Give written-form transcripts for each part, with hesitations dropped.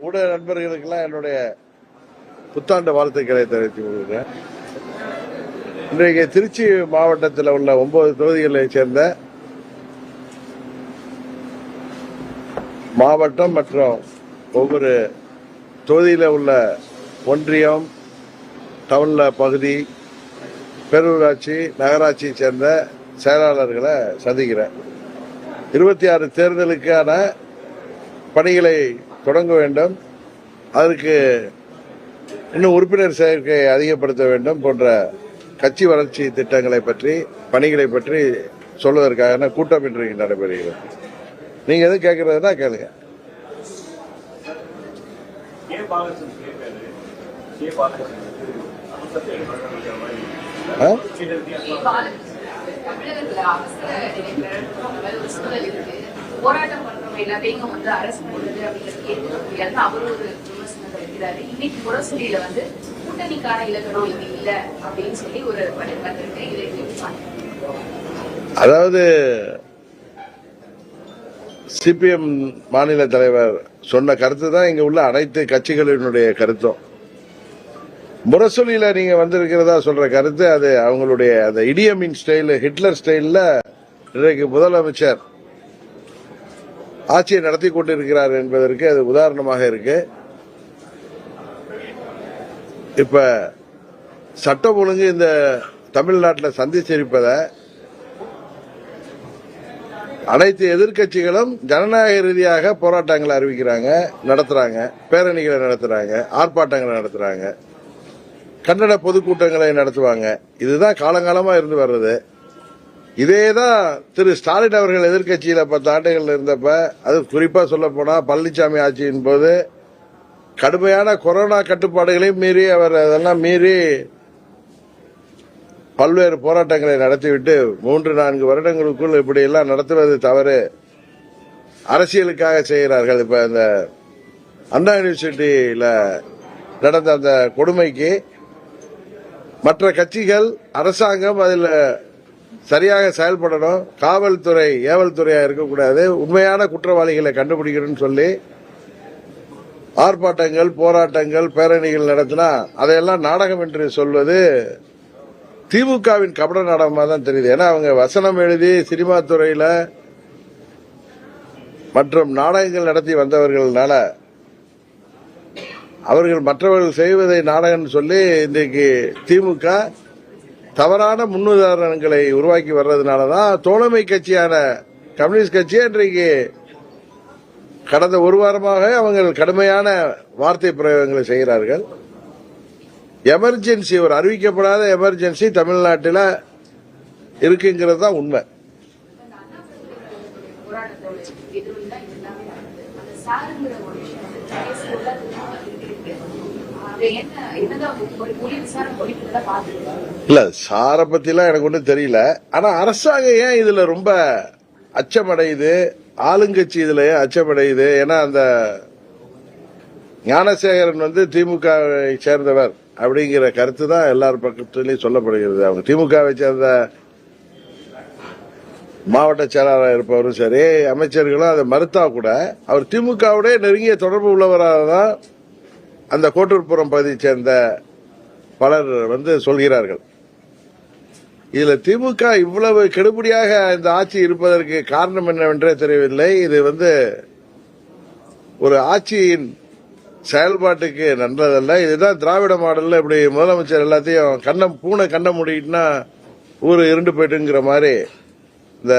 ஊடக நண்பர்களுக்கெல்லாம் என்னுடைய புத்தாண்டு வாழ்த்துக்களை தெரிவித்துக் கொள்கிறேன். இன்றைக்கு திருச்சி மாவட்டத்தில் உள்ள 9 தொகுதிகளைச் சேர்ந்த மாவட்டம் மற்றும் ஒவ்வொரு தொகுதியில் உள்ள ஒன்றியம், டவுன்ல பகுதி, பேரூராட்சி, நகராட்சியை சேர்ந்த செயலாளர்களை சந்திக்கிறேன். 26 தேர்தலுக்கான பணிகளை தொடங்க வேண்டும், அதற்கு இன்னும் உறுப்பினர் சேர்க்கை அதிகப்படுத்த வேண்டும் போன்ற கட்சி வளர்ச்சி திட்டங்களை பற்றி, பணிகளை பற்றி சொல்வதற்காக கூட்டம் இன்றைக்கு நடைபெறுகிறது. நீங்க எதுவும் கேட்கறதுனா கேளுங்க. போராட்டம் பண்றவங்க எல்லாத்தையும் வந்து அரசு பண்ணுது அப்படிங்கிறது அவரு ஒரு விமர்சனத்தை வைக்கிறாரு. இன்னைக்கு முரசொலியில வந்து கூட்டணிக்கான இலக்கணம் இது இல்ல அப்படின்னு சொல்லி ஒரு வந்திருக்கு. அதாவது சிபிஎம் மாநில தலைவர் சொன்ன கருத்து தான் இங்க உள்ள அனைத்து கட்சிகளினுடைய கருத்தும். முரசொலியில நீங்க வந்திருக்கிறதா சொல்ற கருத்து அது அவங்களுடைய அந்த இடியமின் ஸ்டைல், ஹிட்லர் ஸ்டைல்ல இன்றைக்கு முதலமைச்சர் ஆட்சியை நடத்தி கொண்டிருக்கிறார் என்பதற்கு அது உதாரணமாக இருக்கு. இப்ப சட்டம் ஒழுங்கு இந்த தமிழ்நாட்டில் சந்திச்சிருப்பதை அனைத்து எதிர்கட்சிகளும் ஜனநாயக ரீதியாக போராட்டங்களை அறிவிக்கிறாங்க, நடத்துறாங்க, பேரணிகளை நடத்துறாங்க, ஆர்ப்பாட்டங்களை நடத்துறாங்க, கன்னட பொதுக்கூட்டங்களை நடத்துவாங்க. இதுதான் காலங்காலமா இருந்து வர்றது. இதேதான் திரு ஸ்டாலின் அவர்கள் எதிர்கட்சியில 10 ஆண்டுகள் இருந்தப்ப, அது குறிப்பா சொல்ல போனா பழனிசாமி ஆட்சியின் போது கடுமையான கொரோனா கட்டுப்பாடுகளையும் மீறி அவர் அதெல்லாம் மீறி பல்வேறு போராட்டங்களை நடத்திவிட்டு 3-4 வருடங்களுக்குள் இப்படி எல்லாம் நடத்துவது தவறு, அரசியலுக்காக செய்கிறார்கள். இப்ப இந்த அண்ணா யூனிவர்சிட்டியில நடந்த அந்த கொடுமைக்கு மற்ற கட்சிகள், அரசாங்கம் அதில் சரியாக செயல்படணும், காவல்துறை ஏவல்துறையா இருக்கக்கூடாது, உண்மையான குற்றவாளிகளை கண்டுபிடிக்கணும்னு சொல்லி ஆர்ப்பாட்டங்கள், போராட்டங்கள், பேரணிகள் நடத்தினா அதையெல்லாம் நாடகம் என்று சொல்வது திமுகவின் கபட நாடகமா தான் தெரியுது. ஏன்னா அவங்க வசனம் எழுதி சினிமா துறையில மற்றும் நாடகங்கள் நடத்தி வந்தவர்களால அவர்கள் மற்றவர்கள் செய்வதை நாடகம் சொல்லி இன்றைக்கு திமுக தவறான முன்னுதாரணங்களை உருவாக்கி வர்றதுனாலதான் தோழமை கட்சியான கம்யூனிஸ்ட் கட்சியை இன்றைக்கு கடந்த ஒரு வாரமாக அவங்க கடுமையான வார்த்தை பிரயோகங்களை செய்கிறார்கள். எமர்ஜென்சி, ஒரு அறிவிக்கப்படாத எமர்ஜென்சி தமிழ்நாட்டில் இருக்குங்கிறது தான் உண்மை. இல்ல, சாரை பத்திலாம் எனக்கு ஒன்றும் தெரியல. ஆனா அரசாங்கம் ஏன் இதுல ரொம்ப அச்சமடையுது, ஆளுங்கட்சி இதுல அச்சமடையுது? ஏன்னா அந்த ஞானசேகரன் வந்து திமுகவை சேர்ந்தவர் அப்படிங்கிற கருத்து தான் எல்லார் பக்கத்திலையும் சொல்லப்படுகிறது. அவங்க திமுகவை சேர்ந்த மாவட்ட செயலாளர் இருப்பவரும் சரி, அமைச்சர்களும் அதை மறுத்தா கூட அவர் திமுகவுடைய நெருங்கிய தொடர்பு உள்ளவராக தான் அந்த கோட்டூர்புரம் பகுதியை சேர்ந்த பலர் வந்து சொல்கிறார்கள். இதுல திமுக இவ்வளவு கெடுபடியாக இந்த ஆட்சி இருப்பதற்கு காரணம் என்னவென்றே தெரியவில்லை. இது வந்து ஒரு ஆட்சியின் செயல்பாட்டுக்கு நல்லதல்ல. இதுதான் திராவிட மாடல்ல இப்படி முதலமைச்சர் எல்லாத்தையும் பூனை கண்ண மூடிட்டுனா ஊரு இருண்டு போயிட்டுங்கிற மாதிரி இந்த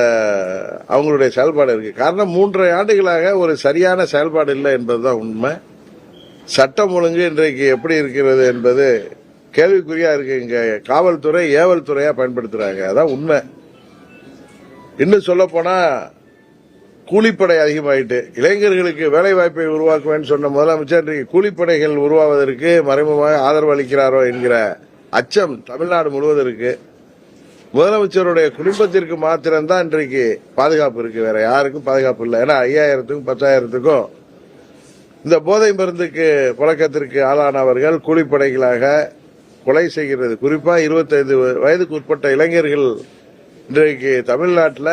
அவங்களுடைய செயல்பாடு இருக்கு. காரணம் 3.5 ஆண்டுகளாக ஒரு சரியான செயல்பாடு இல்லை என்பதுதான் உண்மை. சட்டம் ஒழுங்கு இன்றைக்கு எப்படி இருக்கிறது என்பது கேள்விக்குறியா இருக்கு. இங்க காவல்துறை ஏவல் துறையா பயன்படுத்துறாங்க, அதான் உண்மை. இன்னும் சொல்ல போனா கூலிப்படை அதிகமாயிட்டு இளைஞர்களுக்கு வேலை வாய்ப்பை உருவாக்குவேன்னு சொன்ன முதலமைச்சர் இன்றைக்கு கூலிப்படைகள் உருவாவதற்கு மறைமுகமாக ஆதரவு அளிக்கிறாரோ என்கிற அச்சம் தமிழ்நாடு முழுவதும் இருக்கு. முதலமைச்சருடைய குடும்பத்திற்கு மாத்திரம்தான் இன்றைக்கு பாதுகாப்பு இருக்கு, வேற யாருக்கும் பாதுகாப்பு இல்லை. ஏன்னா 5000த்துக்கும் 10,000த்துக்கும் இந்த போதை மருந்துக்கு பழக்கத்திற்கு ஆளானவர்கள் கூலிப்படைகளாக கொலை செய்கிறது. குறிப்பா 25 வயதுக்கு உட்பட்ட இளைஞர்கள் இன்றைக்கு தமிழ்நாட்டில்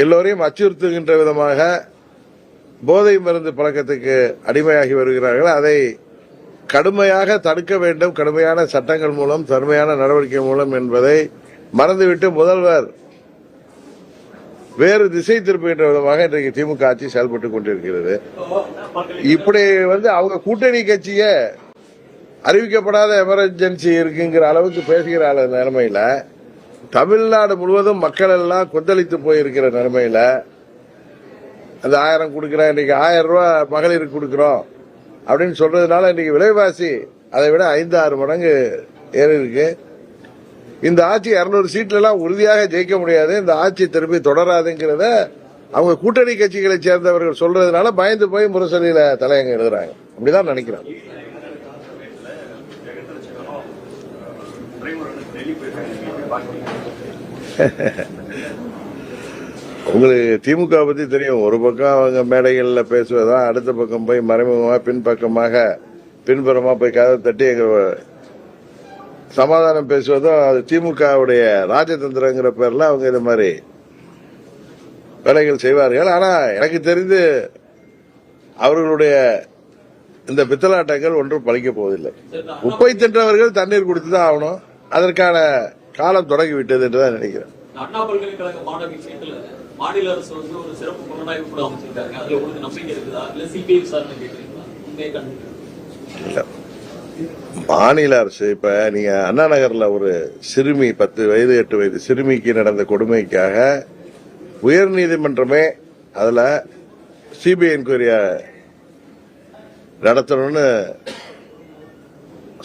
எல்லோரையும் அச்சுறுத்துகின்ற விதமாக போதை மருந்து பழக்கத்துக்கு அடிமையாகி வருகிறார்கள். அதை கடுமையாக தடுக்க வேண்டும், கடுமையான சட்டங்கள் மூலம், கடுமையான நடவடிக்கை மூலம் என்பதை மறந்துவிட்டு முதல்வர் வேறு திசை திருப்புகின்ற விதமாக இன்றைக்கு திமுக ஆட்சி செயல்பட்டுக் கொண்டிருக்கிறது. இப்படி அவங்க கூட்டணி கட்சிய அறிவிக்கப்படாத எமர்ஜென்சி இருக்குங்கிற அளவுக்கு பேசுகிற நிலைமையில, தமிழ்நாடு முழுவதும் மக்கள் எல்லாம் கொந்தளித்து போயிருக்கிற நிலைமையில, அந்த 1000 கொடுக்கிறேன், இன்னைக்கு 1000 ரூபாய் மகளிருக்கு கொடுக்கிறோம் அப்படின்னு சொல்றதுனால இன்னைக்கு விலைவாசி அதை விட 5-6 மடங்கு ஏறி இருக்கு. இந்த ஆட்சி 200 சீட்ல எல்லாம் உறுதியாக ஜெயிக்க முடியாது, இந்த ஆட்சி திருப்பி தொடராதுங்கிறத அவங்க கூட்டணி கட்சிகளை சேர்ந்தவர்கள் சொல்றதுனால பயந்து போய் முரசொலியில தலையங்க எழுதுறாங்க. அப்படிதான் நினைக்கிறேன். உங்களுக்கு திமுக பத்தி தெரியும். ஒரு பக்கம் அவங்க மேடைகள்ல பேசுவதா, அடுத்த பக்கம் போய் மறைமுகமாக பின்புறமா போய் கதவை தட்டி எங்க சமாதானம் பேசுவதும் அது திமுகவுடைய ராஜதந்திரங்கிற பேர்ல அவங்க இது மாதிரி வேலைகள் செய்வார்கள். ஆனா எனக்கு தெரிந்து அவர்களுடைய இந்த பித்தலாட்டங்கள் ஒன்றும் பழிக்க போவதில்லை. உப்பை தின்றவர்கள் தண்ணீர் குடித்துதான் ஆகணும். அதற்கான காலம் தொடங்கிவிட்டது என்றுதான் நினைக்கிறேன். அண்ணா பல்கலைக்கழக மாணவி விஷயத்துல மாநில அரசு ஒரு சிறப்பு புலனாய்வு கூட அமைச்சிருக்காங்க. அதுல உங்களுக்கு நம்பிக்கை இருக்குதா, இல்ல சிபிஐ விசாரணை கேட்கிறீங்களா? உண்மையை இல்ல, மாநில அரசு இப்ப நீங்க அண்ணா நகர்ல ஒரு சிறுமி 10 வயது 8 வயது சிறுமிக்கு நடந்த கொடுமைக்காக உயர்நீதிமன்றமே அதுல சிபிஐ என்கொயரி நடத்தணும்னு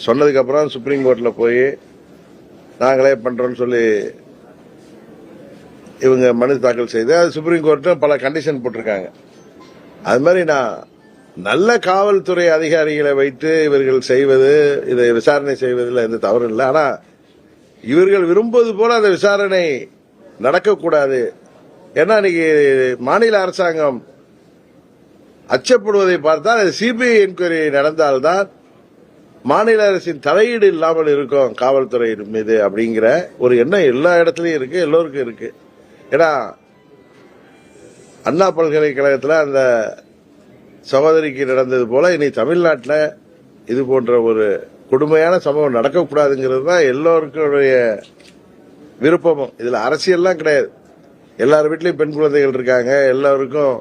சொன்னதுக்கு அப்புறம் சுப்ரீம் கோர்ட்ல போய் நாங்களே பண்றோம்னு சொல்லி இவங்க மனு தாக்கல் செய்து அது சுப்ரீம் கோர்ட்டும் பல கண்டிஷன் போட்டிருக்காங்க. அது மாதிரி நான் நல்ல காவல்துறை அதிகாரிகளை வைத்து இவர்கள் செய்வது, இதை விசாரணை செய்வதில் எந்த தவறும் இல்லை. ஆனா இவர்கள் விரும்புவது போல அந்த விசாரணை நடக்கக்கூடாது. ஏன்னா இன்னைக்கு மாநில அரசாங்கம் அச்சப்படுவதை பார்த்தால் சிபிஐ என்கொயரி நடந்தால்தான் மாநில அரசின் தலையீடு இல்லாமல் இருக்கும் காவல்துறையின் மீது அப்படிங்கிற ஒரு எண்ணம் எல்லா இடத்துலயும் இருக்கு, எல்லோருக்கும் இருக்கு. ஏன்னா அண்ணா பல்கலைக்கழகத்தில் அந்த சகோதரிக்கு நடந்தது போல இனி தமிழ்நாட்டில் இது போன்ற ஒரு கொடுமையான சம்பவம் நடக்கக்கூடாதுங்கிறது தான் எல்லோருக்குடைய விருப்பமும். இதுல அரசியல்லாம் கிடையாது. எல்லார் வீட்லயும் பெண் குழந்தைகள் இருக்காங்க, எல்லாருக்கும்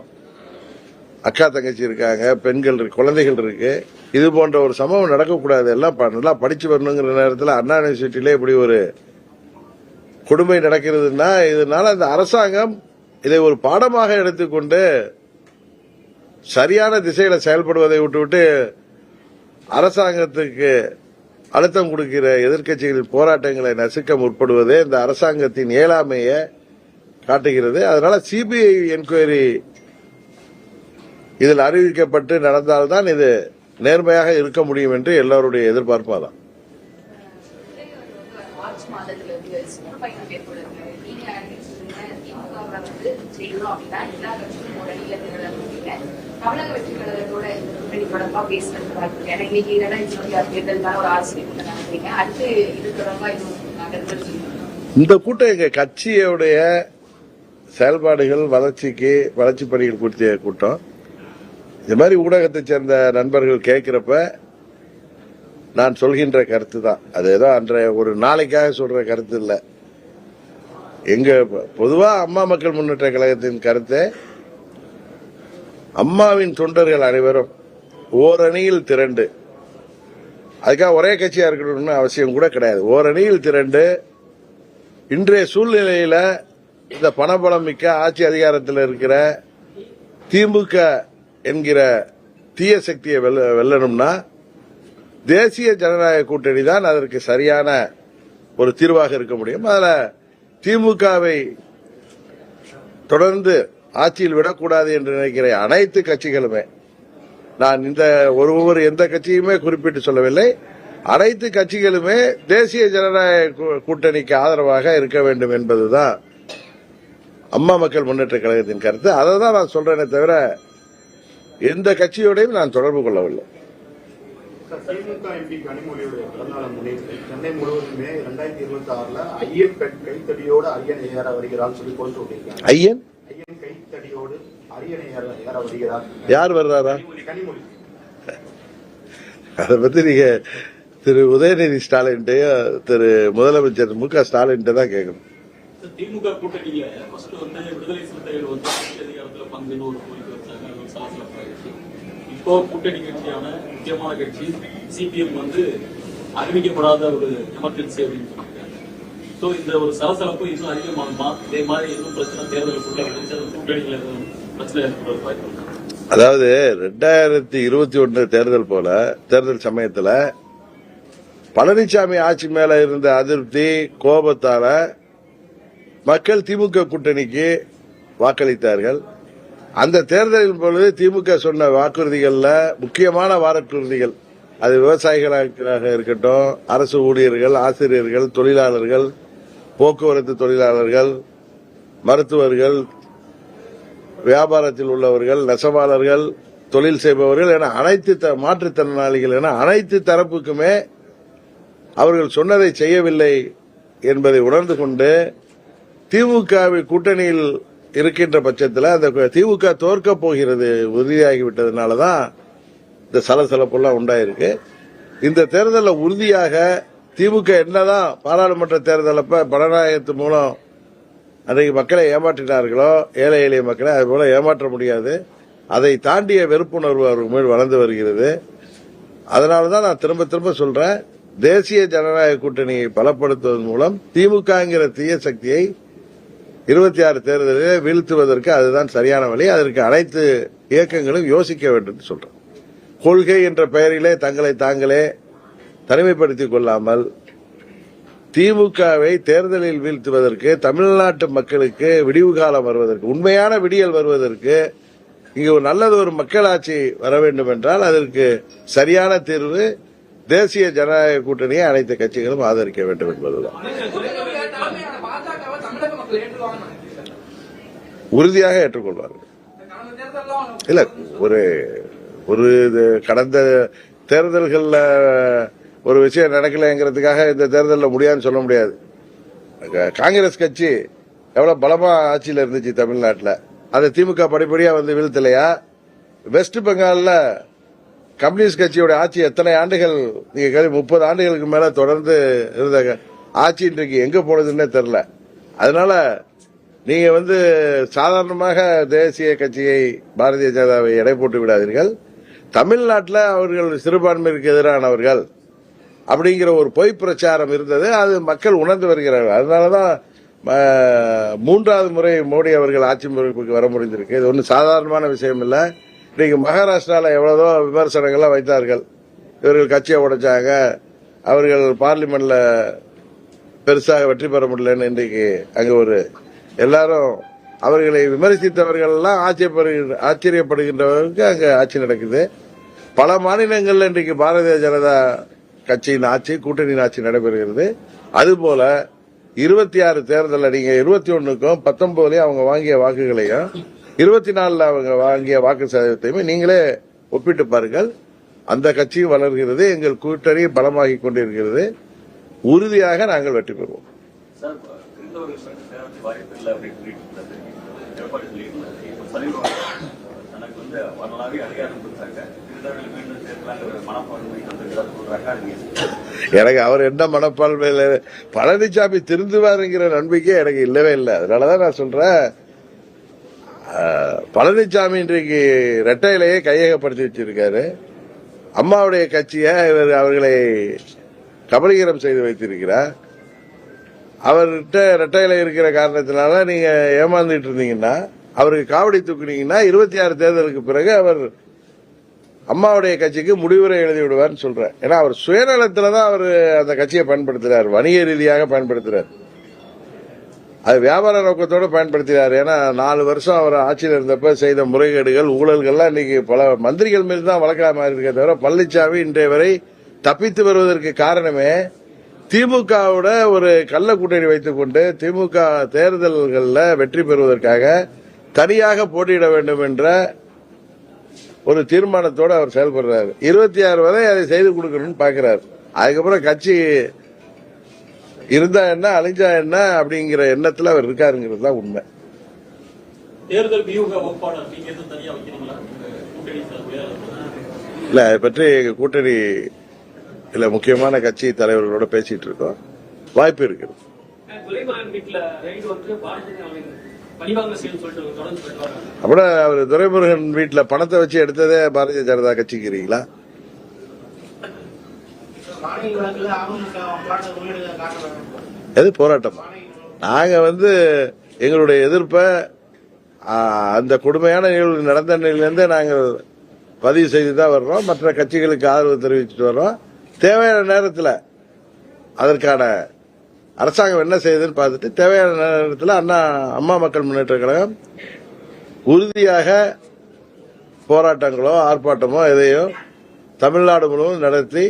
அக்கா தங்கச்சி இருக்காங்க, பெண்கள் குழந்தைகள் இருக்கு. இது போன்ற ஒரு சம்பவம் நடக்கக்கூடாது. எல்லாம் நல்லா படிச்சு வரணுங்கிற நேரத்தில் அண்ணா யூனிவர்சிட்டியில இப்படி ஒரு கொடுமை நடக்கிறதுனா இதனால அந்த அரசாங்கம் இதை ஒரு பாடமாக எடுத்துக்கொண்டு சரியான திசையில செயல்படுவதை விட்டுவிட்டு அரசாங்கத்துக்கு அழுத்தம் கொடுக்கிற எதிர்க்கட்சிகளின் போராட்டங்களை நசுக்க முற்படுவதே இந்த அரசாங்கத்தின் இயலாமையை காட்டுகிறது. அதனால சிபிஐ என்கொயரி இதில் அறிவிக்கப்பட்டு நடந்தால்தான் இது நேர்மையாக இருக்க முடியும் என்று எல்லோருடைய எதிர்பார்ப்பாதான். தமிழக வெற்றி கழகத்தோட கூட்டணி தொடர்பா பேசுறது இன்னைக்கு தேர்தல் ஒரு ஆசிரியர் நினைக்கிறீங்க. அடுத்து இது தொடர்பா இந்த கூட்டம் எங்க கட்சியுடைய செயல்பாடுகள் வளர்ச்சி பணிகள் குறித்த கூட்டம். இது மாதிரி ஊடகத்தை சேர்ந்த நண்பர்கள் கேட்கிறப்ப நான் சொல்கின்ற கருத்து தான். அது ஏதோ அன்றைய ஒரு நாளைக்காக சொல்ற கருத்து இல்ல. எங்க பொதுவா அம்மா மக்கள் முன்னேற்ற கழகத்தின் கருத்தை அம்மாவின் தொண்டர்கள் அனைவரும் ஓரணியில் திரண்டு, அதுக்காக ஒரே கட்சியா இருக்கணும்னு அவசியம் கூட கிடையாது, ஓரணியில் திரண்டு இன்றைய சூழ்நிலையில இந்த பணபலம் மிக்க ஆட்சி அதிகாரத்தில் இருக்கிற திமுக என்கிற தீய சக்தியை வெல்லணும்னா தேசிய ஜனநாயக கூட்டணி தான் அதற்கு சரியான ஒரு தீர்வாக இருக்க முடியும். அதுல திமுகவை தொடர்ந்து ஆட்சியில் விடக்கூடாது என்று நினைக்கிற அனைத்து கட்சிகளுமே, நான் இந்த ஒவ்வொரு எந்த கட்சியுமே குறிப்பிட்டு சொல்லவில்லை, அனைத்து கட்சிகளுமே தேசிய ஜனநாயக கூட்டணிக்கு ஆதரவாக இருக்க வேண்டும் என்பதுதான் அம்மா மக்கள் முன்னேற்ற கழகத்தின் கருத்து. அதை தான் நான் சொல்றேனே தவிர எந்த கட்சியோடையும் நான் தொடர்பு கொள்ளவில்லை. திமுக எம்பி கனிமொழியுடைய பிறந்தநாளை முன்னிட்டு சென்னை முழுவதுமே 2026 ஐயன் கைத்தடியோடு ஐயன் ஏற வருகிறான்னு சொல்லி போட்டு விட்டிருக்காங்க. ஐயன் கைத்தடியோடு அரியணை ஏற வருகிறார். யார் வர்றாரா? கனிமொழி. அதை பத்தி நீங்க திரு உதயநிதி ஸ்டாலின் திரு முதலமைச்சர் மு.க. ஸ்டாலின் தான் கேட்கணும். திமுக கூட்டணியில ஃபர்ஸ்ட் வந்து விடுதலை சிறுத்தைகள் வந்து ஆட்சி அதிகாரத்துல பங்குன்னு ஒரு கோரிக்கை வச்சாங்க. அது ஒரு சலசலப்பாயிருச்சு. இப்போ கூட்டணி கட்சியான முக்கியமான கட்சி சிபிஎம் வந்து அறிவிக்கப்படாத ஒரு எமர்ஜென்சி அப்படின்னு சொல்லியிருக்காங்க. சோ இந்த ஒரு சலசலப்பு இன்னும் அதிகமாகுமா? இதே மாதிரி எதுவும் பிரச்சனை தேர்தலுக்குள்ள கூட்டணியில எதுவும் பிரச்சனை ஏற்படுற வாய்ப்பு இருக்கா? அதாவது 2021 தேர்தல் போல தேர்தல் சமயத்துல பழனிசாமி ஆட்சி மேல இருந்த அதிருப்தி கோபத்தால மக்கள் திமுக கூட்டணிக்கு வாக்களித்தார்கள். அந்த தேர்தலின் பொழுது திமுக சொன்ன வாக்குறுதிகள்ல முக்கியமான வாக்குறுதிகள், அது விவசாயிகளாக இருக்கட்டும், அரசு ஊழியர்கள், ஆசிரியர்கள், தொழிலாளர்கள், போக்குவரத்து தொழிலாளர்கள், மருத்துவர்கள், வியாபாரத்தில் உள்ளவர்கள், நெசவாளர்கள், தொழில் செய்பவர்கள் என அனைத்து மாற்றுத்திறனாளிகள் என அனைத்து தரப்புக்குமே அவர்கள் சொன்னதை செய்யவில்லை என்பதை உணர்ந்து கொண்டு திமுக கூட்டணியில் இருக்கின்ற பட்சத்தில் அந்த திமுக தோற்கப் போகிறது உறுதியாகிவிட்டதுனாலதான் இந்த சலசலப்பெல்லாம் உண்டாயிருக்கு. இந்த தேர்தலில் உறுதியாக திமுக என்னதான் பாராளுமன்ற தேர்தலப்ப பணநாயகத்து மூலம் அன்றைக்கு மக்களை ஏமாற்றினார்களோ, ஏழை எளிய மக்களை அது போல ஏமாற்ற முடியாது. அதை தாண்டிய வெறுப்புணர்வு அவர்கள் மேல் வளர்ந்து வருகிறது. அதனாலதான் நான் திரும்ப திரும்ப சொல்றேன், தேசிய ஜனநாயக கூட்டணியை பலப்படுத்துவதன் மூலம் திமுகங்கிற தீய சக்தியை 26 தேர்தலில் வீழ்த்துவதற்கு அதுதான் சரியான வழி. அதற்கு அனைத்து இயக்கங்களும் யோசிக்க வேண்டும் சொல்றேன். கொள்கை என்ற பெயரிலே தங்களை தாங்களே தனிமைப்படுத்திக் கொள்ளாமல் திமுகவை தேர்தலில் வீழ்த்துவதற்கு, தமிழ்நாட்டு மக்களுக்கு விடிவு காலம் வருவதற்கு, உண்மையான விடியல் வருவதற்கு, இங்கு ஒரு நல்லது ஒரு மக்களாட்சி வர வேண்டும் என்றால் அதற்கு சரியான தீர்வு தேசிய ஜனநாயக கூட்டணியை அனைத்து கட்சிகளும் ஆதரிக்க வேண்டும் என்பதுதான். உறுதியாக ஏற்றுக்கொள்வார்கள். இல்ல, ஒரு கடந்த தேர்தல்கள்ல ஒரு விஷயம் நடக்கலைங்கிறதுக்காக இந்த தேர்தலில் முடியாதுன்னு சொல்ல முடியாது. காங்கிரஸ் கட்சி எவ்வளவு பலமா ஆட்சியில் இருந்துச்சு தமிழ்நாட்டில், அதை திமுக படிப்படியா வந்து வீழ்த்தலையா? வெஸ்ட் பெங்கால்ல கம்யூனிஸ்ட் கட்சியோட ஆட்சி எத்தனை ஆண்டுகள், நீங்க 30 ஆண்டுகளுக்கு மேல தொடர்ந்து இருந்த ஆட்சி இன்றைக்கு எங்க போனதுன்னே தெரியல. அதனால நீங்க வந்து சாதாரணமாக தேசிய கட்சியை பாரதிய ஜனதாவை எடை போட்டு விடாதீர்கள். தமிழ்நாட்டில் அவர்கள் சிறுபான்மைக்கு எதிரானவர்கள் அப்படிங்கிற ஒரு பொய் பிரச்சாரம் இருந்தது, அது மக்கள் உணர்ந்து வருகிறார்கள். அதனாலதான் 3வது முறை மோடி அவர்கள் ஆட்சி பொறுப்புக்கு வர முடிந்திருக்கு. இது ஒன்றும் சாதாரணமான விஷயம் இல்ல. இன்னைக்கு மகாராஷ்டிரால எவ்வளவோ விமர்சனங்கள்லாம் வைத்தார்கள், இவர்கள் கட்சியை உடைச்சாங்க, அவர்கள் பார்லிமெண்ட்ல பெருசாக வெற்றி பெற முடியலன்னு. இன்றைக்கு அங்க ஒரு எல்லாரும் அவர்களை விமர்சித்தவர்கள் எல்லாம் ஆச்சரியப்படுகின்றவர்களுக்கு அங்க ஆட்சி நடக்குது. பல மாநிலங்கள்ல இன்றைக்கு பாரதிய ஜனதா கட்சியின் ஆட்சி, கூட்டணியின் ஆட்சி நடைபெறுகிறது. அதுபோல 26 தேர்தலில் நீங்க 21க்கும் 19 அவங்க வாங்கிய வாக்குகளையும் 24 அவங்க வாங்கிய வாக்கு சதவீதத்தையும் நீங்களே ஒப்பிட்டு பாருங்கள். அந்த கட்சியும் வளர்கிறது, எங்கள் கூட்டணி பலமாகி கொண்டிருக்கிறது. உறுதியாக நாங்கள் வெற்றி பெறுவோம். எனக்கு அவர் என்ன மனப்பான்மையில பழனிசாமி திருந்துவாருங்கிற நம்பிக்கை எனக்கு இல்லவே இல்லை. அதனாலதான் நான் சொல்றேன், பழனிசாமி இன்றைக்கு ரெட்டையிலேயே கையகப்படுத்தி வச்சிருக்காரு. அம்மாவுடைய கட்சியை அவர்களை கபலீகரம் செய்து வைத்திருக்கிறார். அவர்கிட்ட ரெட்டையில இருக்கிற காரணத்தினால நீங்க ஏமாந்துட்டு இருந்தீங்கன்னா, அவருக்கு காவடி தூக்குனீங்கன்னா 26 தேர்தலுக்கு பிறகு அவர் அம்மாவுடைய கட்சிக்கு முடிவுரை எழுதி விடுவார்னு சொல்றேன். ஏன்னா அவர் சுயநலத்துலதான் அவர் அந்த கட்சியை பயன்படுத்துறார், வணிக ரீதியாக பயன்படுத்துறார், அது வியாபார நோக்கத்தோட பயன்படுத்துறாரு. ஏன்னா 4 வருஷம் அவர் ஆட்சியில் இருந்தப்ப செய்த முறைகேடுகள், ஊழல்கள்லாம் இன்னைக்கு பல மந்திரிகள் மீது தான் வழக்காக இருக்கே தவிர பழனிசாமி இன்றைய வரை தப்பித்து வருவதற்கு காரணமே திமுகவோட ஒரு கள்ள கூட்டணி வைத்துக் கொண்டு திமுக தேர்தல்களில் வெற்றி பெறுவதற்காக தனியாக போட்டியிட வேண்டும் என்ற ஒரு தீர்மானத்தோடு அவர் செயல்படுறாரு. 26 வரை அதை செய்து கொடுக்கணும்னு பாக்குறாரு. அதுக்கப்புறம் கட்சி இருந்தா என்ன, அழிஞ்சா என்ன அப்படிங்கிற எண்ணத்துல அவர் இருக்காருங்கிறது தான் உண்மை. தேர்தல் வியூக ஒப்பாளர் நீங்க எதுவும் தனியா வைக்கிறீங்களா கூட்டணி சார்பில்? இல்ல அதை பற்றி எங்க கூட்டணி இல்ல முக்கியமான கட்சி தலைவர்களோட பேசிட்டு இருக்கோம். வாய்ப்பு இருக்குது. துரைமுருகன் வீட்டுல ரைடு வந்து பாரதிய பணிவாங்க செய்ய சொல்லிட்டு தொடர்ந்து சொல்லிட்டு வராங்க. அப்புறம் அவர் துரைமுருகன் வீட்டுல பணத்தை வச்சு எடுத்ததே பாரதிய ஜனதா கட்சிக்கிறீங்களா? எது போராட்டம்? நாங்க எங்களுடைய எதிர்ப்பை அந்த கொடுமையான நிகழ்வு நடந்த நிலையிலிருந்து நாங்கள் பதிவு செய்து தான் வர்றோம். மற்ற கட்சிகளுக்கு ஆதரவு தெரிவிச்சுட்டு வர்றோம். தேவையான நேரத்தில் அதற்கான அரசாங்கம் என்ன செய்யுதுன்னு பார்த்துட்டு தேவையான நேரத்தில் அம்மா மக்கள் முன்னேற்ற கழகம் உறுதியாக போராட்டங்களோ ஆர்ப்பாட்டமோ எதையோ தமிழ்நாடு முழுவதும் நடத்தி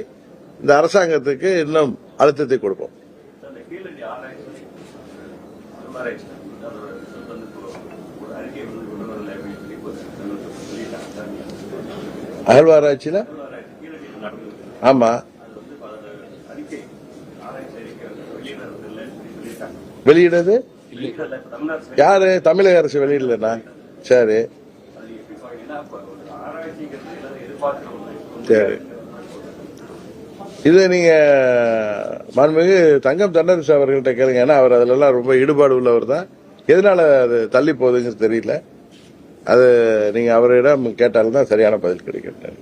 இந்த அரசாங்கத்துக்கு இன்னும் அழுத்தத்தை கொடுப்போம். அகழ்வாராய்ச்சியில ஆமா வெளியிடுறது யாரு? தமிழக அரசு வெளியிடலண்ணா. சரி சரி, இது நீங்க மாண்புமிகு தங்கம் தென்னரசு அவர்கள்ட்ட கேளுங்க. ஏன்னா அவர் அதுல எல்லாம் ரொம்ப ஈடுபாடு உள்ளவர் தான். எதனால அது தள்ளி போகுதுங்கிறது தெரியல. அது நீங்க அவரிடம் கேட்டால்தான் சரியான பதில் கிடைக்கும்.